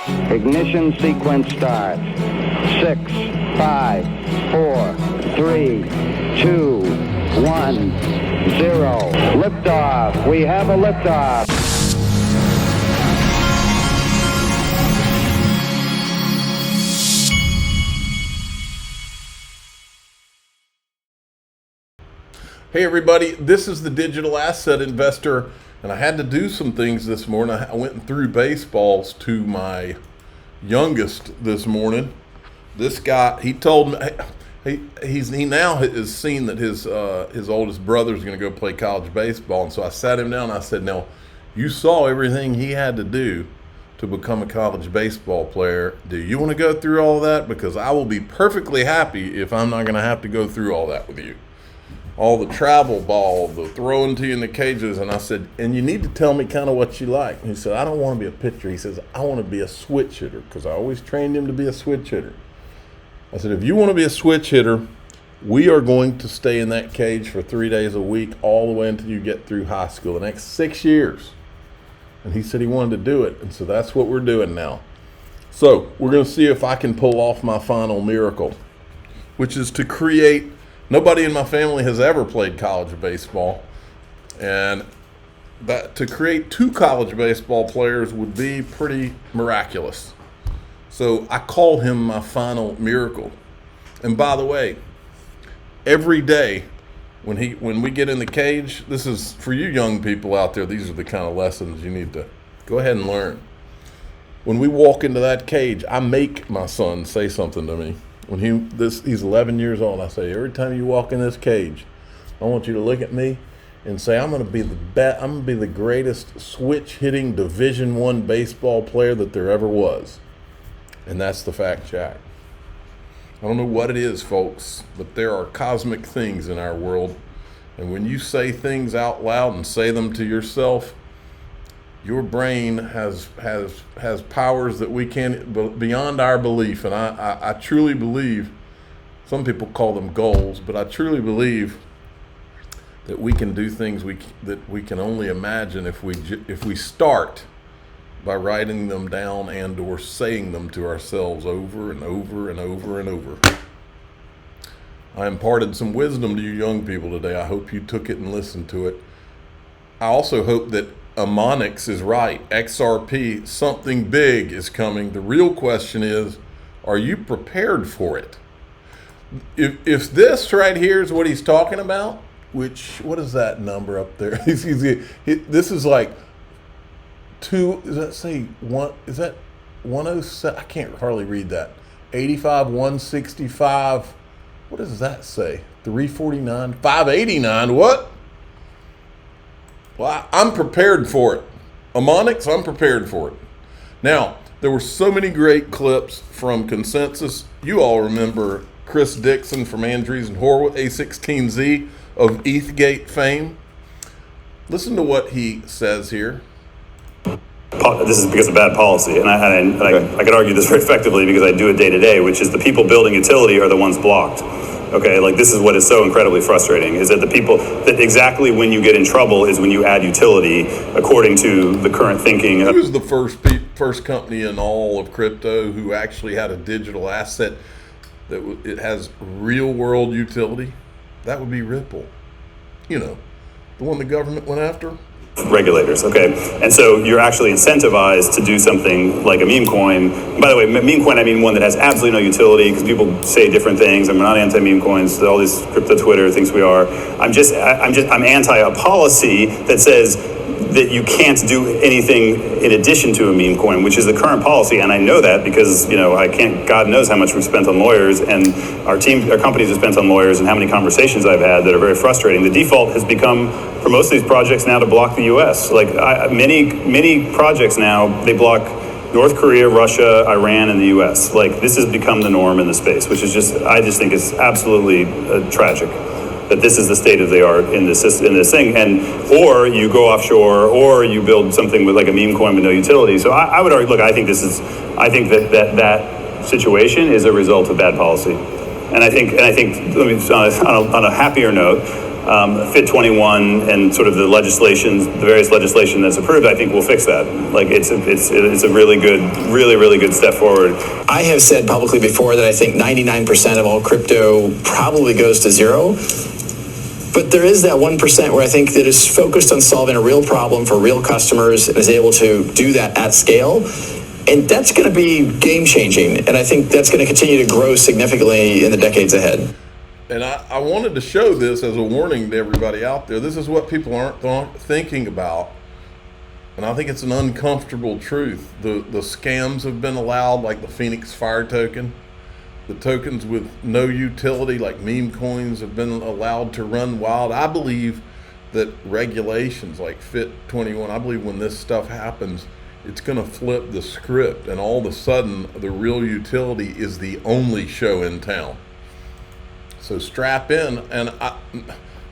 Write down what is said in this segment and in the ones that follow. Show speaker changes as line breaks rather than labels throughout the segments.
Ignition sequence starts. 6, 5, 4, 3, 2, 1, 0. Liftoff. We have a liftoff.
Hey everybody, this is the Digital Asset Investor, and I had to do some things this morning. I went and threw baseballs to my youngest this morning. This guy, he told me he now has seen that his oldest brother is going to go play college baseball, and so I sat him down and I said, "Now, you saw everything he had to do to become a college baseball player. Do you want to go through all that? Because I will be perfectly happy if I'm not going to have to go through all that with you." All the travel ball, the throwing to you in the cages. And I said, and you need to tell me kind of what you like. And he said, I don't want to be a pitcher. He says, I want to be a switch hitter, because I always trained him to be a switch hitter. I said, if you want to be a switch hitter, we are going to stay in that cage for 3 days a week all the way until you get through high school, the next 6 years. And he said he wanted to do it. And so that's what we're doing now. So we're going to see if I can pull off my final miracle, which is to create. Nobody in my family has ever played college baseball, and that to create 2 college baseball players would be pretty miraculous. So I call him my final miracle. And by the way, every day when we get in the cage, this is for you young people out there, these are the kind of lessons you need to go ahead and learn. When we walk into that cage, I make my son say something to me. When he's 11 years old, I say, every time you walk in this cage, I want you to look at me and say, I'm going to be the greatest switch hitting Division I baseball player that there ever was. And that's the fact, Jack. I don't know what it is, folks, but there are cosmic things in our world. And when you say things out loud and say them to yourself, your brain has powers that we can't, beyond our belief. And I truly believe, some people call them goals, but I truly believe that we can do things that we can only imagine if we start by writing them down and or saying them to ourselves over and over and over and over. I imparted some wisdom to you young people today. I hope you took it and listened to it. I also hope that Amonix is right. XRP, something big is coming. The real question is, are you prepared for it? If this right here is what he's talking about, what is that number up there? This is like 2, does that say 1, is that 107? I can't hardly read that. 85, 165, what does that say? 349, 589, what? Well, I'm prepared for it. Amonix, I'm prepared for it. Now, there were so many great clips from Consensus. You all remember Chris Dixon from Andreessen Horowitz, A16Z of ETHgate fame. Listen to what he says here.
This is because of bad policy, and I could argue this very effectively because I do it day to day, which is the people building utility are the ones blocked. Okay, like this is what is so incredibly frustrating, is that the people, that exactly when you get in trouble is when you add utility, according to the current thinking.
Who's the first company in all of crypto who actually had a digital asset that it has real world utility? That would be Ripple. You know, the one the government went after.
Regulators, okay? And so you're actually incentivized to do something like a meme coin. By the way, meme coin, I mean one that has absolutely no utility, because people say different things, and we're not anti-meme coins. All this crypto Twitter thinks we are. I'm anti a policy that says that you can't do anything in addition to a meme coin, which is the current policy. And I know that because, God knows how much we've spent on lawyers, and our companies have spent on lawyers, and how many conversations I've had that are very frustrating. The default has become, for most of these projects now, to block the US. Like many projects now, they block North Korea, Russia, Iran, and the US. Like this has become the norm in the space, which is I just think it's absolutely tragic that this is the state of the art in this thing. And or you go offshore, or you build something with like a meme coin with no utility. So I would argue, look, I think that situation is a result of bad policy. And I think let me on a happier note, Fit 21 and sort of the various legislation that's approved, I think will fix that. Like it's a really good step forward.
I have said publicly before that I think 99% of all crypto probably goes to zero. But there is that 1% where I think that is focused on solving a real problem for real customers and is able to do that at scale. And that's going to be game changing. And I think that's going to continue to grow significantly in the decades ahead.
And I wanted to show this as a warning to everybody out there. This is what people aren't thinking about. And I think it's an uncomfortable truth. The scams have been allowed, like the Phoenix Fire token. The tokens with no utility, like meme coins, have been allowed to run wild. I believe that regulations like Fit 21, I believe when this stuff happens, it's going to flip the script. And all of a sudden, the real utility is the only show in town. So strap in, and I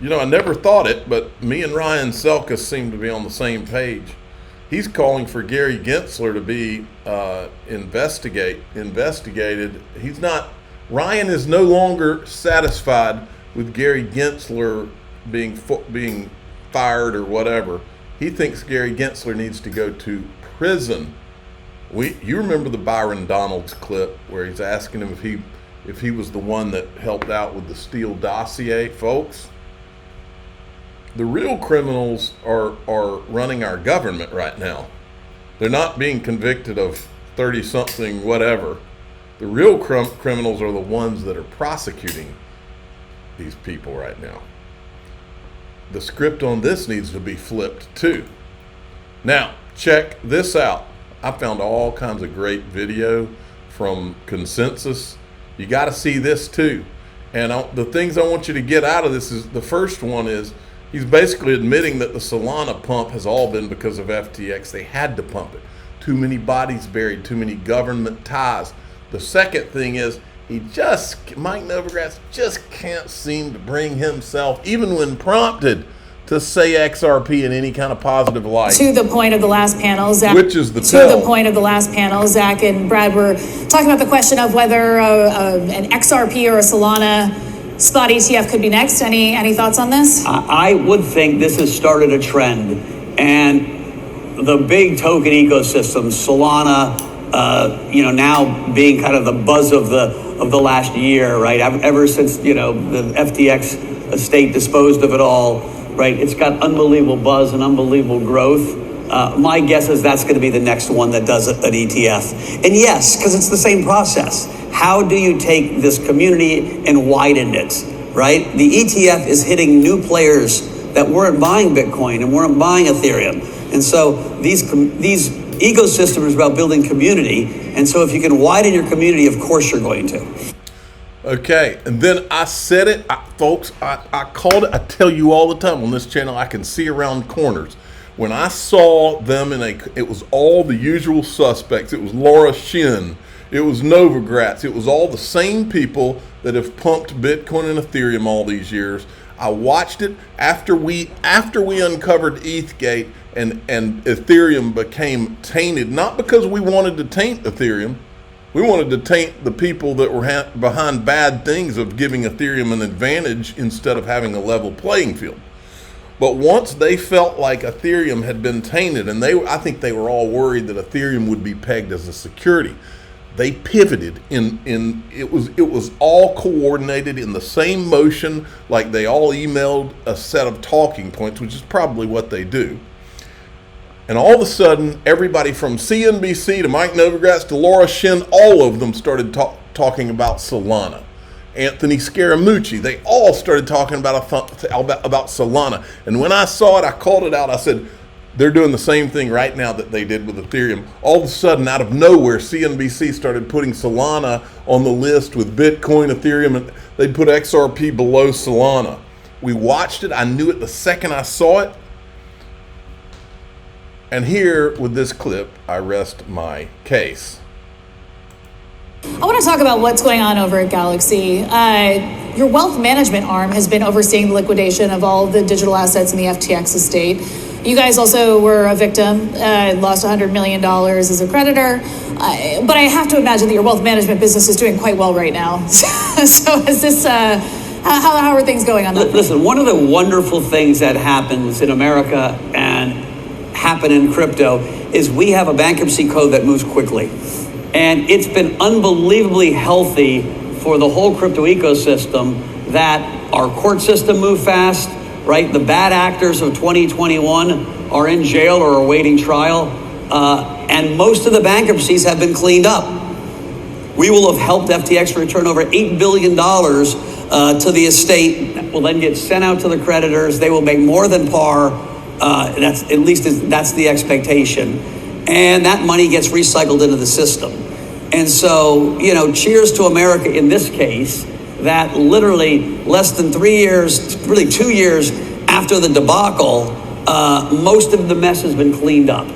never thought it, but me and Ryan Selkis seem to be on the same page. He's calling for Gary Gensler to be investigated. Ryan is no longer satisfied with Gary Gensler being fired or whatever. He thinks Gary Gensler needs to go to prison. You remember the Byron Donalds clip where he's asking him if he was the one that helped out with the Steele dossier, folks? The real criminals are running our government right now. They're not being convicted of 30-something whatever. The real criminals are the ones that are prosecuting these people right now. The script on this needs to be flipped too. Now, check this out. I found all kinds of great video from Consensus. You got to see this too. And the things I want you to get out of this is, the first one is, he's basically admitting that the Solana pump has all been because of FTX. They had to pump it. Too many bodies buried, too many government ties. The second thing is, Mike Novogratz just can't seem to bring himself, even when prompted, to say XRP in any kind of positive light.
To the point of the last panel, Zach.
Which is the
point of the last panel, Zach and Brad were talking about the question of whether an XRP or a Solana spot ETF could be next. Any thoughts on this?
I would think this has started a trend, and the big token ecosystem, Solana, now being kind of the buzz of the last year, right? Ever since the FTX estate disposed of it all. Right, it's got unbelievable buzz and unbelievable growth. My guess is that's going to be the next one that does an ETF. And yes, because it's the same process. How do you take this community and widen it, right? The ETF is hitting new players that weren't buying Bitcoin and weren't buying Ethereum. And so these ecosystems are about building community. And so if you can widen your community, of course you're going to.
Okay, and then I said it, folks, I called it. I tell you all the time on this channel, I can see around corners. When I saw them it was all the usual suspects. It was Laura Shin, it was Novogratz, it was all the same people that have pumped Bitcoin and Ethereum all these years. I watched it after we uncovered ETHgate and Ethereum became tainted, not because we wanted to taint Ethereum. We wanted to taint the people that were behind bad things of giving Ethereum an advantage instead of having a level playing field. But once they felt like Ethereum had been tainted, and I think they were all worried that Ethereum would be pegged as a security, they pivoted it was all coordinated in the same motion, like they all emailed a set of talking points, which is probably what they do. And all of a sudden, everybody from CNBC to Mike Novogratz to Laura Shin, all of them started talking about Solana. Anthony Scaramucci, they all started talking about Solana. And when I saw it, I called it out. I said, they're doing the same thing right now that they did with Ethereum. All of a sudden, out of nowhere, CNBC started putting Solana on the list with Bitcoin, Ethereum, and they put XRP below Solana. We watched it. I knew it the second I saw it. And here, with this clip, I rest my case.
I want to talk about what's going on over at Galaxy. Your wealth management arm has been overseeing the liquidation of all the digital assets in the FTX estate. You guys also were a victim, lost $100 million as a creditor. But I have to imagine that your wealth management business is doing quite well right now. So has this How are things going on that?
Listen, one of the wonderful things that happens in America and happen in crypto is we have a bankruptcy code that moves quickly. And it's been unbelievably healthy for the whole crypto ecosystem that our court system moved fast, right? The bad actors of 2021 are in jail or are awaiting trial. And most of the bankruptcies have been cleaned up. We will have helped FTX return over $8 billion to the estate that will then get sent out to the creditors. They will make more than par. That's the expectation. And that money gets recycled into the system. And so, cheers to America in this case, that literally less than 3 years, really 2 years after the debacle, most of the mess has been cleaned up.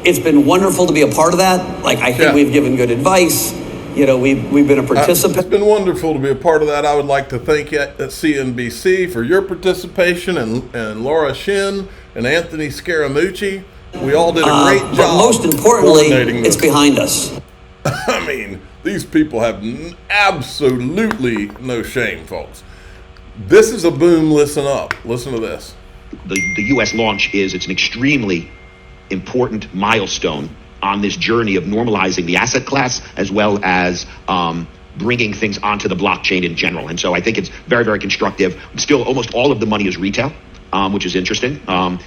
It's been wonderful to be a part of that. I think we've given good advice. We've been a participant.
It's been wonderful to be a part of that. I would like to thank CNBC for your participation and Laura Shin and Anthony Scaramucci. We all did a great job.
But most importantly, it's behind us.
I mean, these people have absolutely no shame, folks. This is a boom. Listen up. Listen to this.
The U.S. launch it's an extremely important milestone on this journey of normalizing the asset class as well as bringing things onto the blockchain in general. And so I think it's very, very constructive. Still, almost all of the money is retail, which is interesting.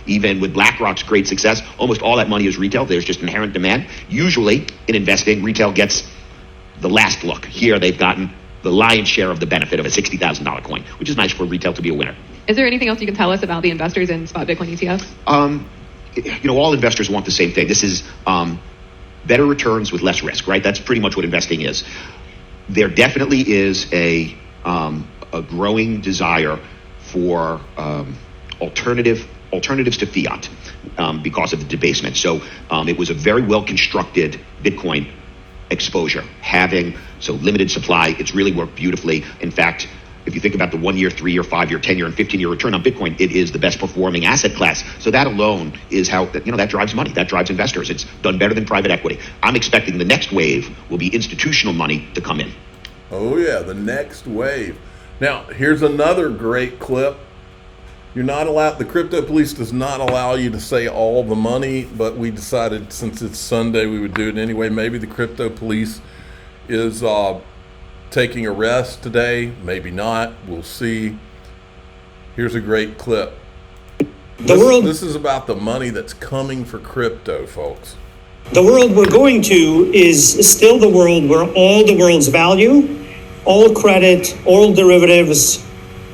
Even with BlackRock's great success, almost all that money is retail. There's just inherent demand. Usually in investing, retail gets the last look. Here, they've gotten the lion's share of the benefit of a $60,000 coin, which is nice for retail to be a winner.
Is there anything else you can tell us about the investors in spot Bitcoin ETFs?
All investors want the same thing. This is better returns with less risk, right? That's pretty much what investing is. There definitely is a growing desire for alternatives to fiat because of the debasement. So it was a very well constructed Bitcoin exposure, having limited supply. It's really worked beautifully. In fact, if you think about the 1 year, 3 year, 5 year, 10 year, and 15 year return on Bitcoin, it is the best performing asset class. So that alone is how, that drives money, that drives investors. It's done better than private equity. I'm expecting the next wave will be institutional money to come in.
Oh yeah, the next wave. Now, here's another great clip. You're not allowed, the crypto police does not allow you to say all the money, but we decided since it's Sunday, we would do it anyway. Maybe the crypto police is taking a rest today, maybe not, we'll see. Here's a great clip. This is about the money that's coming for crypto, folks.
The world we're going to is still the world where all the world's value, all credit, all derivatives,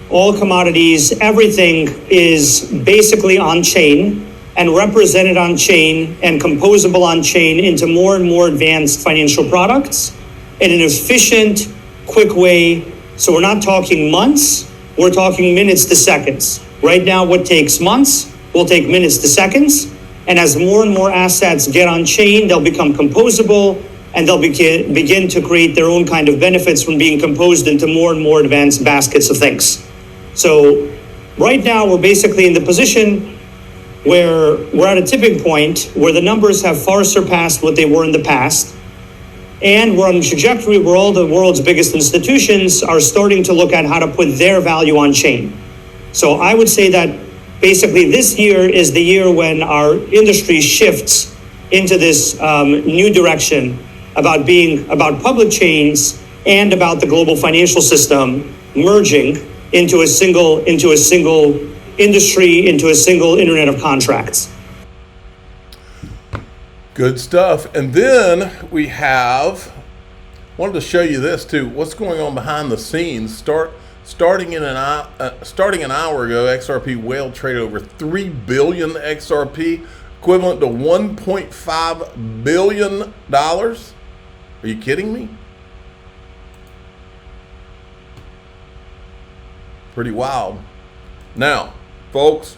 all commodities, everything is basically on chain and represented on chain and composable on chain into more and more advanced financial products in an efficient, quick way. So we're not talking months, we're talking minutes to seconds. Right now, what takes months will take minutes to seconds. And as more and more assets get on chain, they'll become composable and they'll begin to create their own kind of benefits from being composed into more and more advanced baskets of things. So right now, we're basically in the position where we're at a tipping point where the numbers have far surpassed what they were in the past. And we're on a trajectory where all the world's biggest institutions are starting to look at how to put their value on chain. So I would say that basically this year is the year when our industry shifts into this new direction about public chains and about the global financial system merging into a single industry, into a single internet of contracts.
Good stuff. And then we wanted to show you this too. What's going on behind the scenes? Starting an hour ago, XRP whale traded over 3 billion XRP, equivalent to $1.5 billion. Are you kidding me? Pretty wild. Now, folks,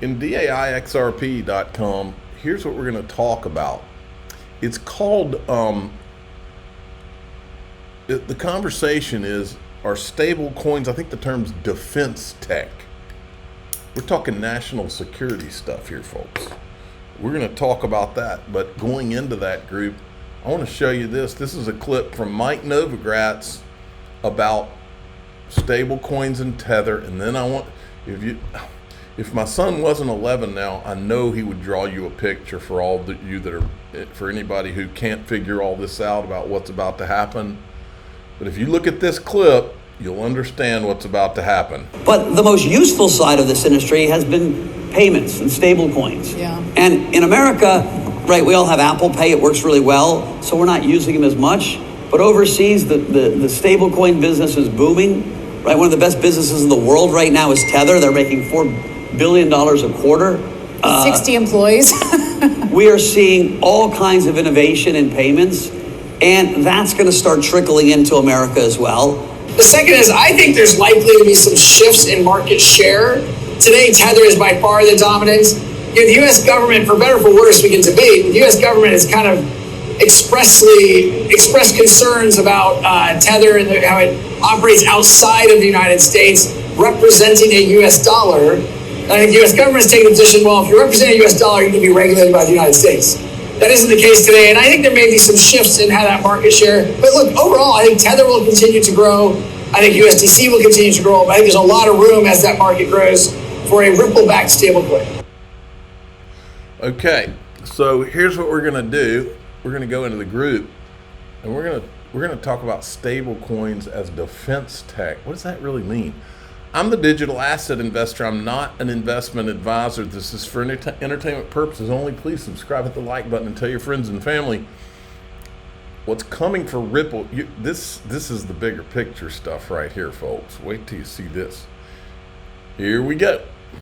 in DAIXRP.com, here's what we're going to talk about. It's called, the conversation is, are stable coins, I think the term's defense tech. We're talking national security stuff here, folks. We're going to talk about that, but going into that group, I want to show you this. This is a clip from Mike Novogratz about stable coins and Tether, and then I want, if my son wasn't 11 now, I know he would draw you a picture for all you that are, for anybody who can't figure all this out about what's about to happen. But if you look at this clip, you'll understand what's about to happen.
But the most useful side of this industry has been payments and stable coins.
Yeah.
And in America, right, we all have Apple Pay. It works really well, so we're not using them as much. But overseas, the stable coin business is booming. Right, one of the best businesses in the world right now is Tether. They're making $4 billion a quarter.
60 employees.
We are seeing all kinds of innovation in payments, and that's going to start trickling into America as well.
The second is, I think there's likely to be some shifts in market share. Today, Tether is by far the dominant. The U.S. government, for better or for worse, we can debate. The U.S. government has kind of expressed concerns about Tether and how it operates outside of the United States, representing a U.S. dollar. I think the U.S. government has taken the position, well, if you're representing a U.S. dollar, you need to be regulated by the United States. That isn't the case today, and I think there may be some shifts in how that market share. But look, overall, I think Tether will continue to grow. I think USDC will continue to grow. But I think there's a lot of room as that market grows for a Ripple-backed stablecoin.
Okay, so here's what we're going to do. We're going to go into the group, and we're going to talk about stable coins as defense tech. What does that really mean? I'm the digital asset investor. I'm not an investment advisor. This is for entertainment purposes only. Please subscribe, hit the like button, and tell your friends and family what's coming for Ripple. This is the bigger picture stuff right here, folks. Wait till you see this. Here we go.